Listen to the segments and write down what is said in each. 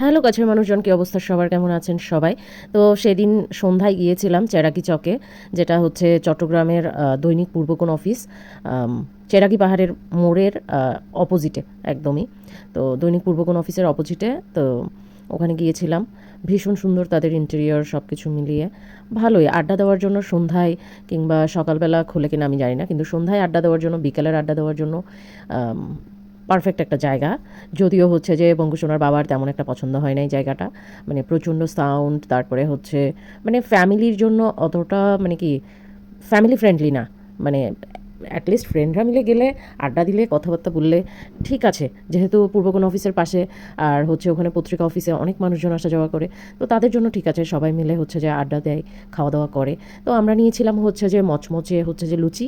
Hello কাছের মানুষজন, কী অবস্থা সবার, কেমন আছেন সবাই? তো সেদিন সন্ধ্যায় গিয়েছিলাম চেরাগি চকে, যেটা হচ্ছে চট্টগ্রামের দৈনিক পূর্বকোণ অফিস, চেরাগি পাহাড়ের মোড়ের অপোজিটে একদমই। তো দৈনিক পূর্বকোণ অফিসের অপোজিটে। তো ওখানে গিয়েছিলাম। ভীষণ সুন্দর তাদের ইন্টেরিয়র, সব কিছু মিলিয়ে ভালোই। আড্ডা দেওয়ার জন্য সন্ধ্যায় কিংবা সকালবেলা খুলে কিনা আমি জানি না, কিন্তু সন্ধ্যায় আড্ডা দেওয়ার জন্য, বিকেলের আড্ডা দেওয়ার জন্য পারফেক্ট একটা জায়গা। যদিও হচ্ছে যে বঙ্কুসোনার বাবার তেমন একটা পছন্দ হয় না এই জায়গাটা, মানে প্রচণ্ড সাউন্ড, তারপরে হচ্ছে মানে ফ্যামিলির জন্য অতটা মানে কি ফ্যামিলি ফ্রেন্ডলি না। মানে অ্যাটলিস্ট ফ্রেন্ডরা মিলে গেলে, আড্ডা দিলে, কথাবার্তা বললে ঠিক আছে, যেহেতু পূর্বকোণ অফিসের পাশে, আর হচ্ছে ওখানে পত্রিকা অফিসে অনেক মানুষজন আসা যাওয়া করে, তো তাদের জন্য ঠিক আছে, সবাই মিলে হচ্ছে যে আড্ডা দেয়, খাওয়া দাওয়া করে। তো আমরা নিয়েছিলাম হচ্ছে যে মচমচে হচ্ছে যে লুচি,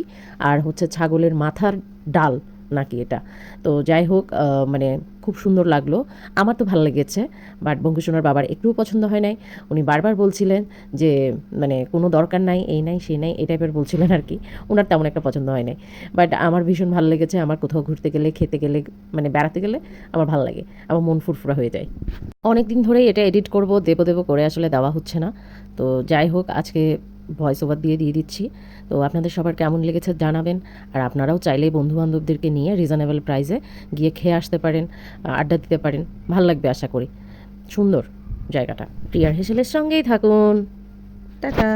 আর হচ্ছে ছাগলের মাথার ডাল নাকি এটা। তো যাই হোক, মানে খুব সুন্দর লাগলো, আমার তো ভালো লেগেছে। বাট বঙ্কুসোনার বাবার একটুও পছন্দ হয় নাই। উনি বারবার বলছিলেন যে মানে কোনো দরকার নাই, এই নাই সেই নাই, এই টাইপের বলছিলেন আর কি। ওনার তেমন একটা পছন্দ হয় নাই। বাট আমার ভীষণ ভালো লেগেছে। আমার কোথাও ঘুরতে গেলে, খেতে গেলে, মানে বেড়াতে গেলে আমার ভালো লাগে, আমার মন ফুরফুরা হয়ে যায়। অনেক দিন ধরেই এটা এডিট করব, দেবো দেবো করে আসলে দেওয়া হচ্ছে না। তো যাই হোক, আজকে ভয়েস ওভার দিয়ে দিচ্ছি। তো আপনাদের সবার কেমন লেগেছে জানাবেন। আর আপনারাও চাইলেই বন্ধুবান্ধবদেরকে নিয়ে রিজনেবল প্রাইসে গিয়ে খেয়ে আসতে পারেন, আড্ডা দিতে পারেন, ভাল লাগবে আশা করি। সুন্দর জায়গাটা। প্রিয়ার হেসেলের সঙ্গেই থাকুন। টাটা।